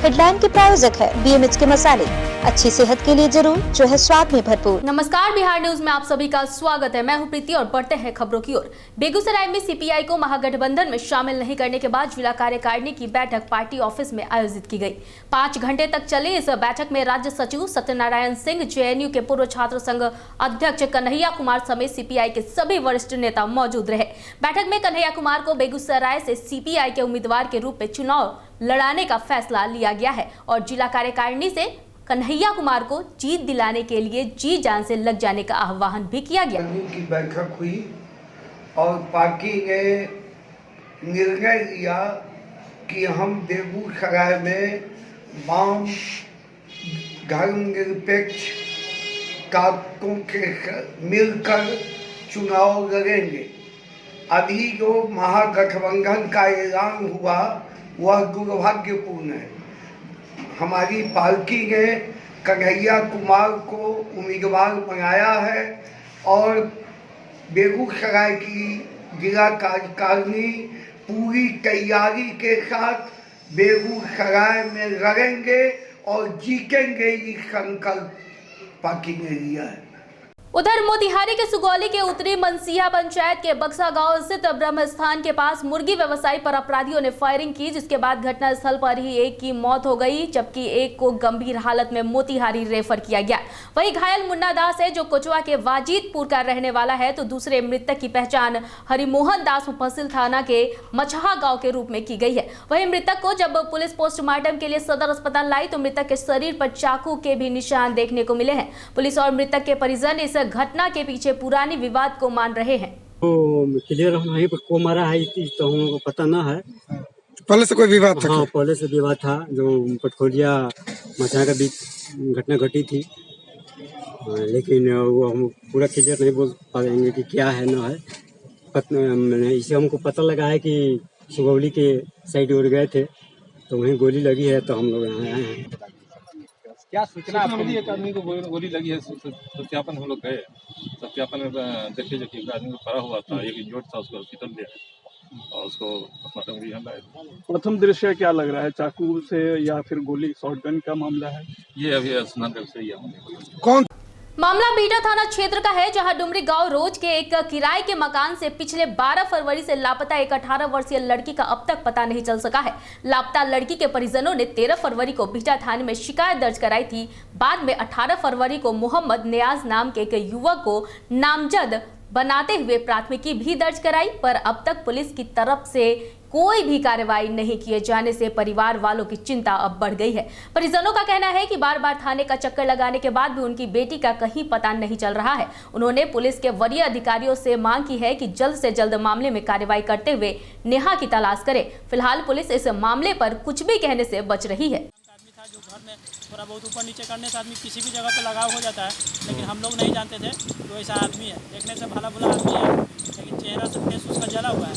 Headline के प्रायोजक है BMH के मसाले, अच्छी सेहत के लिए जरूर, जो है स्वाद में भरपूर। नमस्कार, बिहार न्यूज में आप सभी का स्वागत है। मैं हूं प्रीति और बढ़ते हैं खबरों की ओर। बेगूसराय में CPI को महागठबंधन में शामिल नहीं करने के बाद जिला कार्यकारिणी की बैठक पार्टी ऑफिस में आयोजित की गई। 5 घंटे तक चली इस बैठक में राज्य सचिव सत्यनारायण सिंह, JNU के पूर्व छात्र संघ अध्यक्ष कन्हैया कुमार समेत CPI के सभी वरिष्ठ नेता मौजूद रहे। बैठक में कन्हैया कुमार को बेगूसराय से CPI के उम्मीदवार के रूप में चुनाव लड़ाने का फैसला लिया गया है और जिला कार्यकारिणी से कन्हैया कुमार को जीत दिलाने के लिए जी जान से लग जाने का आह्वान भी किया गया। की बैठक हुई और पार्टी ने निर्णय लिया कि हम बेगूसराय में वाम धर्मनिरपेक्ष ताकतों के मिलकर चुनाव लड़ेंगे। अभी जो महागठबंधन का ऐलान हुआ वह दुर्भाग्यपूर्ण है। हमारी पार्टी ने कन्हैया कुमार को उम्मीदवार बनाया है और बेगूसराय की जिला कार्यकारिणी पूरी तैयारी के साथ बेगूसराय में लड़ेंगे और जीतेंगे, ये संकल्प पार्टी ने लिया है। उधर मोतिहारी के सुगौली के उत्तरी मनसिया पंचायत के बक्सा गांव स्थित ब्रह्म स्थान के पास मुर्गी व्यवसायी पर अपराधियों ने फायरिंग की, जिसके बाद घटनास्थल पर ही एक की मौत हो गई जबकि एक को गंभीर हालत में मोतिहारी रेफर किया गया। वहीं घायल मुन्ना दास है जो कोचवा के वाजिदपुर का रहने वाला है, तो दूसरे मृतक की पहचान हरिमोहन दास मुफस्सिल थाना के मछहा गाँव के रूप में की गई है। वहीं मृतक को जब पुलिस पोस्टमार्टम के लिए सदर अस्पताल लाई तो मृतक के शरीर पर चाकू के भी निशान देखने को मिले हैं। पुलिस और मृतक के परिजन इस घटना के पीछे पुरानी विवाद को मान रहे हैं। क्लियर वहीं पर को मारा है तो हम लोगों को पता ना है। पहले से कोई विवाद था? हाँ, पहले से विवाद था। जो पटखोलिया मछहा के बीच घटना घटी थी, लेकिन वो हम पूरा क्लियर नहीं बोल पाएंगे कि क्या है ना है। इसे हमको पता लगा है कि सुगौली के साइड उड़ गए थे तो वहीं गोली लगी है, तो हम लोग यहाँ आए हैं। क्या सूचना मिली? एक आदमी को गोली लगी है। सत्यापन हम लोग गए, सत्यापन में देखे जो कि आदमी को पड़ा हुआ था, एक इंजर्ड था, उसको हॉस्पिटल ले आए और उसको पोस्टमार्टम लाए। प्रथम दृश्य क्या लग रहा है, चाकू से या फिर गोली शॉटगन का मामला है? ये अभी स्नान से ही कौन मामला बीटा थाना क्षेत्र का है, जहां डुमरी गांव रोज के एक किराए के मकान से पिछले 12 फरवरी से लापता एक 18 वर्षीय लड़की का अब तक पता नहीं चल सका है। लापता लड़की के परिजनों ने 13 फरवरी को बीटा थाने में शिकायत दर्ज कराई थी। बाद में 18 फरवरी को मोहम्मद नियाज नाम के एक युवक को नामजद बनाते हुए प्राथमिकी भी दर्ज कराई, पर अब तक पुलिस की तरफ से कोई भी कार्रवाई नहीं किए जाने से परिवार वालों की चिंता अब बढ़ गई है। परिजनों का कहना है कि बार बार थाने का चक्कर लगाने के बाद भी उनकी बेटी का कहीं पता नहीं चल रहा है। उन्होंने पुलिस के वरीय अधिकारियों से मांग की है कि जल्द से जल्द मामले में कार्रवाई करते हुए नेहा की तलाश करे। फिलहाल पुलिस इस मामले पर कुछ भी कहने से बच रही है। जो घर में थोड़ा बहुत ऊपर नीचे करने से आदमी किसी भी जगह पर लगाव हो जाता है, लेकिन हम लोग नहीं जानते थे तो ऐसा आदमी है। देखने से भला बुला आदमी है, लेकिन चेहरा से फेस उसका जला हुआ है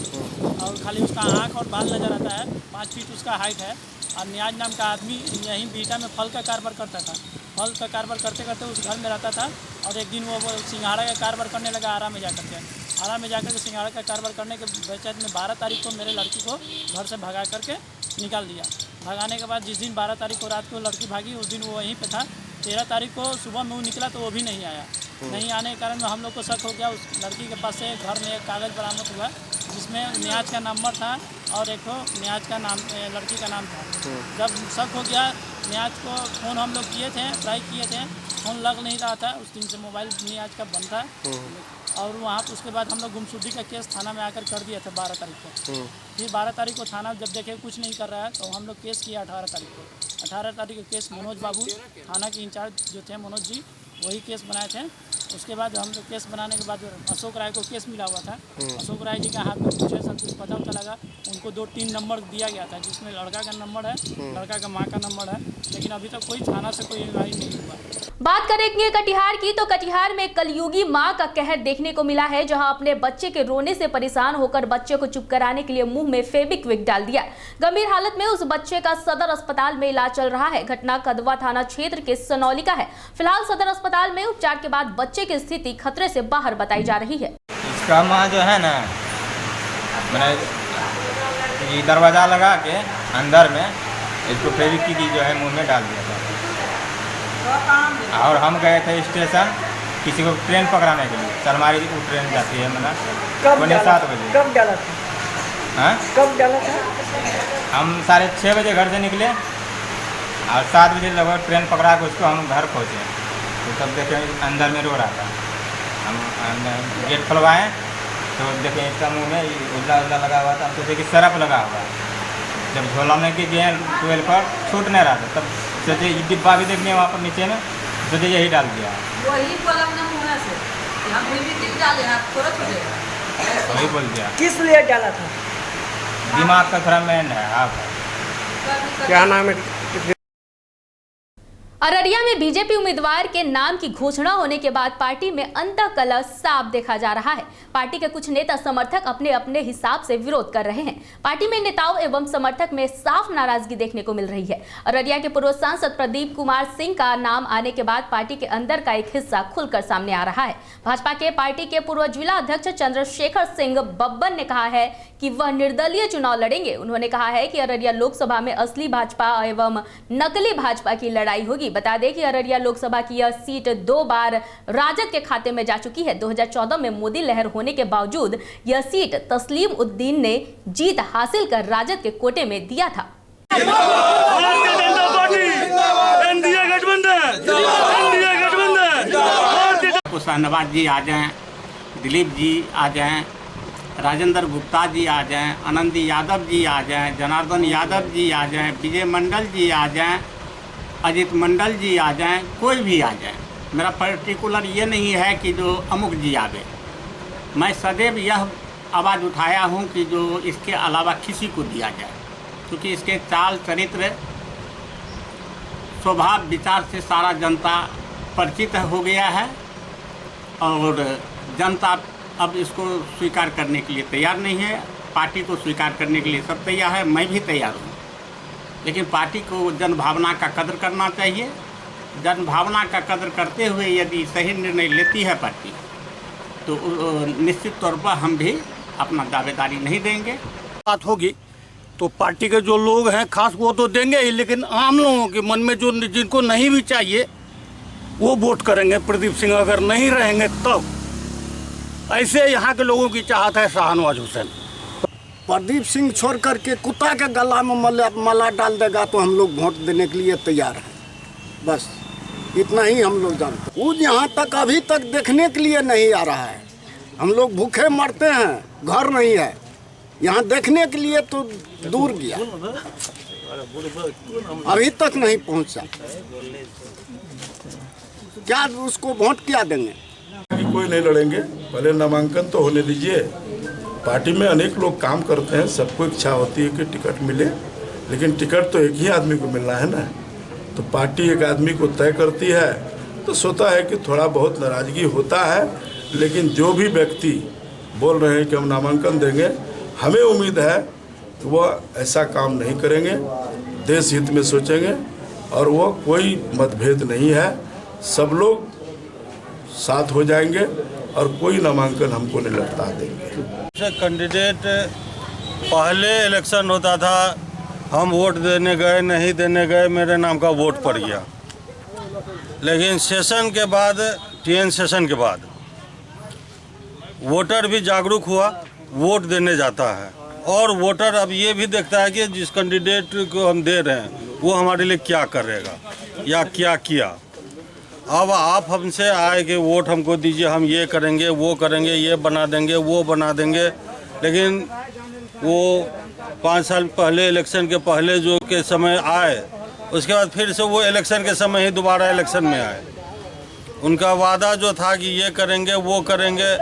और खाली उसका आँख और बाल नजर आता है। 5 फीट उसका हाइट है और नियाज नाम का आदमी यहीं बीटा में फल का कारोबार करता था। फल का कारोबार करते करते उस घर में रहता था और एक दिन वो सिंघाड़ा का कारोबार करने लगा आरा में जाकर के। आरा में जाकर के सिंघाड़ा का कारोबार करने के बेचैत में 12 तारीख को मेरे लड़की को घर से भगा करके निकाल दिया। भगाने के बाद जिस दिन 12 तारीख को रात को लड़की भागी, उस दिन वो वहीं पे था। 13 तारीख को सुबह में वो निकला तो वो भी नहीं आया। नहीं आने के कारण हम लोग को शक हो गया। उस लड़की के पास से घर में एक कागज़ बरामद हुआ जिसमें नियाज का नंबर था और एक नियाज का नाम, लड़की का नाम था। जब शक हो गया, नियाज को फ़ोन हम लोग किए थे, ट्राई किए थे, फ़ोन लग नहीं रहा था। उस दिन से मोबाइल नियाज का बंद था और वहाँ उसके बाद हम लोग गुमशुदगी का केस थाना में आकर कर दिया था 12 तारीख को। फिर 12 तारीख को थाना जब देखे कुछ नहीं कर रहा है तो हम लोग केस किया 18 तारीख को। 18 तारीख को केस मनोज बाबू थाना के इंचार्ज जो थे मनोज जी, वही केस बनाए थे। उसके बाद हम लोग केस बनाने के बाद अशोक राय को केस मिला हुआ था। अशोक राय जी का हाथ में पूछे सब कुछ पता लगा। उनको 2-3 नंबर दिया गया था जिसमें लड़का का नंबर है, लड़का का माँ का नंबर है, लेकिन अभी तक कोई थाना से कोई कार्रवाई नहीं हुआ। बात करेंगे कटिहार की, तो कटिहार में कलयुगी मां का कहर देखने को मिला है, जहां अपने बच्चे के रोने से परेशान होकर बच्चे को चुप कराने के लिए मुंह में फेविक्विक डाल दिया। गंभीर हालत में उस बच्चे का सदर अस्पताल में इलाज चल रहा है। घटना कदवा थाना क्षेत्र के सनौली का है। फिलहाल सदर अस्पताल में उपचार के बाद बच्चे की स्थिति खतरे से बाहर बताई जा रही है। इसका माँ जो है ना, मैंने दरवाजा लगा के अंदर में इसको फेविक्विक की जो है मुंह में डाल दिया था। और हम गए थे स्टेशन किसी को ट्रेन पकड़ाने के लिए, सलमारी की ट्रेन जाती है मना 7:15 बजे। कब डाला था? हाँ, कब डाला था? हम 6:30 बजे घर से निकले और 7 बजे लगभग ट्रेन पकड़ा के उसको हम घर पहुँचे। तो तब देखे अंदर में रो रहा था। हम गेट खुलवाएँ तो देखें इसका मुंह में उजला उजला लगा हुआ था। हम सोचे कि सरफ लगा हुआ है। जब झोला में के गए 12 पर छूट नहीं रहा था, तब सोचे डिब्बा भी देखने वहाँ पर नीचे में, सोचे यही डाल दिया। वही बोला अपना मुँह से कि हम भी डाले हैं, थोड़ा छूटेगा। वही बोल दिया। किस लिए डाला था? दिमाग का थोड़ा मैन है आप। क्या नाम है? अररिया में बीजेपी उम्मीदवार के नाम की घोषणा होने के बाद पार्टी में अंतःकलह साफ देखा जा रहा है। पार्टी के कुछ नेता समर्थक अपने अपने हिसाब से विरोध कर रहे हैं। पार्टी में नेताओं एवं समर्थक में साफ नाराजगी देखने को मिल रही है। अररिया के पूर्व सांसद प्रदीप कुमार सिंह का नाम आने के बाद पार्टी के अंदर का एक हिस्सा खुलकर सामने आ रहा है। भाजपा के पार्टी के पूर्व जिला अध्यक्ष चंद्रशेखर सिंह बब्बन ने कहा है कि वह निर्दलीय चुनाव लड़ेंगे। उन्होंने कहा है कि अररिया लोकसभा में असली भाजपा एवं नकली भाजपा की लड़ाई होगी। बता दें कि अररिया लोकसभा की यह सीट 2 बार राजद के खाते में जा चुकी है। 2014 में मोदी लहर होने के बावजूद यह सीट तस्लीम उद्दीन ने जीत हासिल कर राजद के कोटे में दिया था। शाहनवाज जी आ जाएं, दिलीप जी आ जाएं, राजेंद्र गुप्ता जी आ जाएं, आनंदी यादव जी आ जाएं, जनार्दन यादव जी आ जाएं, विजय मंडल जी आ जाएं, अजित मंडल जी आ जाएं, कोई भी आ जाए। मेरा पर्टिकुलर ये नहीं है कि जो अमुक जी आवे। मैं सदैव यह आवाज़ उठाया हूँ कि जो इसके अलावा किसी को दिया जाए, क्योंकि इसके चाल चरित्र स्वभाव विचार से सारा जनता परिचित हो गया है और जनता अब इसको स्वीकार करने के लिए तैयार नहीं है। पार्टी को स्वीकार करने के लिए सब तैयार है, मैं भी तैयार हूँ, लेकिन पार्टी को जन भावना का कदर करना चाहिए। जन भावना का कदर करते हुए यदि सही निर्णय लेती है पार्टी, तो निश्चित तौर पर हम भी अपना दावेदारी नहीं देंगे। बात होगी तो पार्टी के जो लोग हैं खास वो तो देंगे ही, लेकिन आम लोगों के मन में जो जिनको नहीं भी चाहिए वो वोट करेंगे प्रदीप सिंह। अगर नहीं रहेंगे तब ऐसे यहाँ के लोगों की चाहत है शाहनवाज हुसैन। प्रदीप सिंह छोड़ करके कुत्ता के गला में माला डाल देगा तो हम लोग वोट देने के लिए तैयार हैं। बस इतना ही हम लोग जानते हैं। वो यहाँ तक अभी तक देखने के लिए नहीं आ रहा है। हम लोग भूखे मरते हैं, घर नहीं है, यहाँ देखने के लिए तो दूर गया, अभी तक नहीं पहुँचा। क्या उसको वोट क्या देंगे? कोई नहीं लड़ेंगे, पहले नामांकन तो होने दीजिए। पार्टी में अनेक लोग काम करते हैं, सबको इच्छा होती है कि टिकट मिले, लेकिन टिकट तो एक ही आदमी को मिलना है ना। तो पार्टी एक आदमी को तय करती है, तो सोचा है कि थोड़ा बहुत नाराजगी होता है, लेकिन जो भी व्यक्ति बोल रहे हैं कि हम नामांकन देंगे, हमें उम्मीद है कि वह ऐसा काम नहीं करेंगे, देश हित में सोचेंगे और वो कोई मतभेद नहीं है। सब लोग साथ हो जाएंगे और कोई नामांकन हमको नहीं लड़ता देंगे। कैंडिडेट पहले इलेक्शन होता था, हम वोट देने गए, नहीं देने गए, मेरे नाम का वोट पड़ गया। लेकिन सेशन के बाद, TN सेशन के बाद वोटर भी जागरूक हुआ, वोट देने जाता है और वोटर अब ये भी देखता है कि जिस कैंडिडेट को हम दे रहे हैं वो हमारे लिए क्या करेगा या क्या किया। अब आप हमसे आए कि वोट हमको दीजिए, हम ये करेंगे, वो करेंगे, ये बना देंगे, वो बना देंगे, लेकिन वो 5 साल पहले इलेक्शन के पहले जो के समय आए, उसके बाद फिर से वो इलेक्शन के समय ही दोबारा इलेक्शन में आए। उनका वादा जो था कि ये करेंगे, वो करेंगे,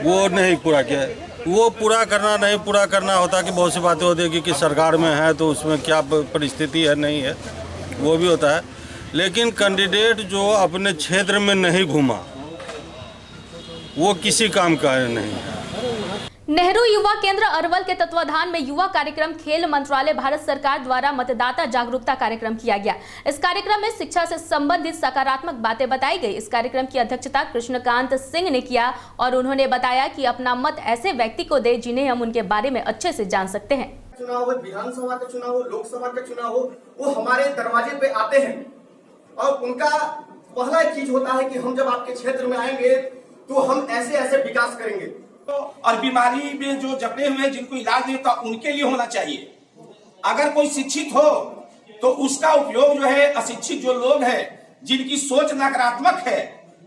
वो नहीं पूरा किया। वो पूरा करना नहीं पूरा करना होता कि बहुत सी बातें होती है कि सरकार में है तो उसमें क्या परिस्थिति है, नहीं है, वो भी होता है। लेकिन कैंडिडेट जो अपने क्षेत्र में नहीं घूमा वो किसी काम का नहीं है। नेहरू युवा केंद्र अरवल के तत्वाधान में युवा कार्यक्रम खेल मंत्रालय भारत सरकार द्वारा मतदाता जागरूकता कार्यक्रम किया गया। इस कार्यक्रम में शिक्षा से संबंधित सकारात्मक बातें बताई गई। इस कार्यक्रम की अध्यक्षता कृष्णकांत सिंह ने किया और उन्होंने बताया कि अपना मत ऐसे व्यक्ति को दे जिन्हें हम उनके बारे में अच्छे से जान सकते हैं। चुनाव हो, विधानसभा का चुनाव हो, लोकसभा का चुनाव हो, वो हमारे दरवाजे पे आते हैं और उनका पहला चीज होता है कि हम जब आपके क्षेत्र में आएंगे तो हम ऐसे ऐसे विकास करेंगे। और बीमारी में जो जकड़े हुए हैं जिनको इलाज नहीं होता उनके लिए होना चाहिए। अगर कोई शिक्षित हो तो उसका उपयोग जो है अशिक्षित जो लोग हैं जिनकी सोच नकारात्मक है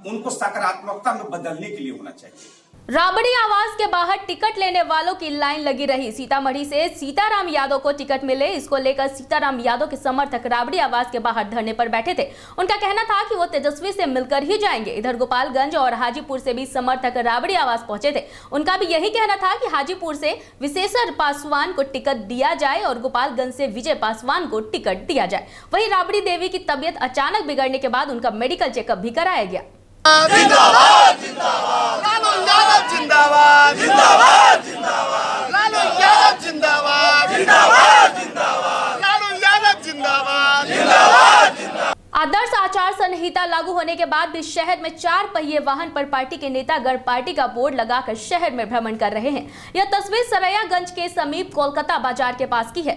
उनको सकारात्मकता में बदलने के लिए होना चाहिए। राबड़ी आवास के बाहर टिकट लेने वालों की लाइन लगी रही। सीतामढ़ी से सीताराम यादव को टिकट मिले, इसको लेकर सीताराम यादव के समर्थक राबड़ी आवास के बाहर धरने पर बैठे थे। उनका कहना था कि वो तेजस्वी से मिलकर ही जाएंगे। इधर गोपालगंज और हाजीपुर से भी समर्थक राबड़ी आवास पहुंचे थे। उनका भी यही कहना था कि हाजीपुर से विशेषर पासवान को टिकट दिया जाए और गोपालगंज से विजय पासवान को टिकट दिया जाए। वहीं राबड़ी देवी की तबियत अचानक बिगड़ने के बाद उनका मेडिकल चेकअप भी कराया गया। जिंदाबाद जिंदाबाद लालू यादव जिंदाबाद जिंदाबाद जिंदाबाद लालू यादव जिंदाबाद जिंदाबाद जिंदाबाद लालू यादव जिंदाबाद जिंदाबाद जिंदाबाद। आदर्श आचार संहिता लागू होने के बाद भी शहर में 4 पहिए वाहन पर पार्टी के नेतागण पार्टी का बोर्ड लगाकर शहर में भ्रमण कर रहे हैं। यह तस्वीर सरैयागंज के समीप कोलकाता बाजार के पास की है।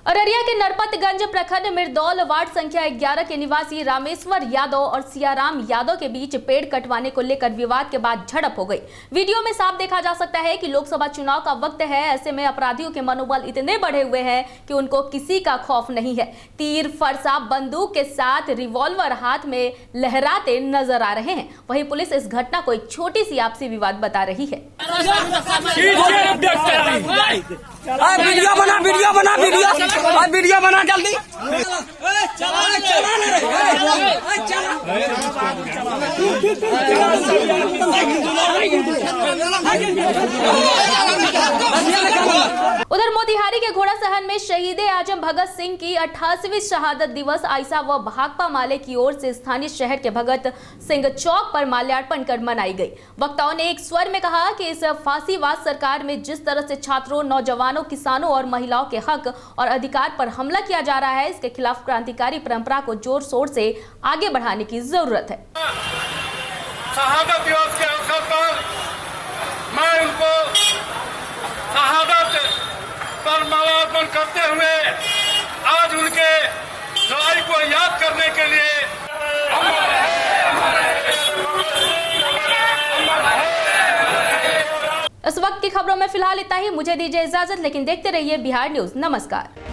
अररिया के नरपतगंज प्रखंड मिर्दौल वार्ड संख्या 11 के निवासी रामेश्वर यादव और सियाराम यादव के बीच पेड़ कटवाने को लेकर विवाद के बाद झड़प हो गई। वीडियो में साफ देखा जा सकता है कि लोकसभा चुनाव का वक्त है, ऐसे में अपराधियों के मनोबल इतने बढ़े हुए हैं कि उनको किसी का खौफ नहीं है। तीर फरसा बंदूक के साथ रिवॉल्वर हाथ में लहराते नजर आ रहे हैं। वहीं पुलिस इस घटना को एक छोटी सी आपसी विवाद बता रही है। वीडियो बना जल्दी। उधर मोतिहारी के घोड़ा सहन में शहीद आजम भगत सिंह की 88वीं शहादत दिवस आइसा व भाकपा माले की ओर से स्थानीय शहर के भगत सिंह चौक पर माल्यार्पण कर मनाई गई। वक्ताओं ने एक स्वर में कहा कि इस फांसीवाद सरकार में जिस तरह से छात्रों, नौजवानों, किसानों और महिलाओं के हक और अधिकार पर हमला किया जा रहा है, इसके खिलाफ क्रांतिकारी परंपरा को जोर शोर से आगे बढ़ाने की जरूरत है। शहादत दिवस के अवसर पर मैं उनको शहादत पर माल्यार्पण करते हुए आज उनके लड़ाई को याद करने के लिए इस वक्त की खबरों में फिलहाल इतना ही। मुझे दीजिए इजाजत, लेकिन देखते रहिए बिहार न्यूज। नमस्कार।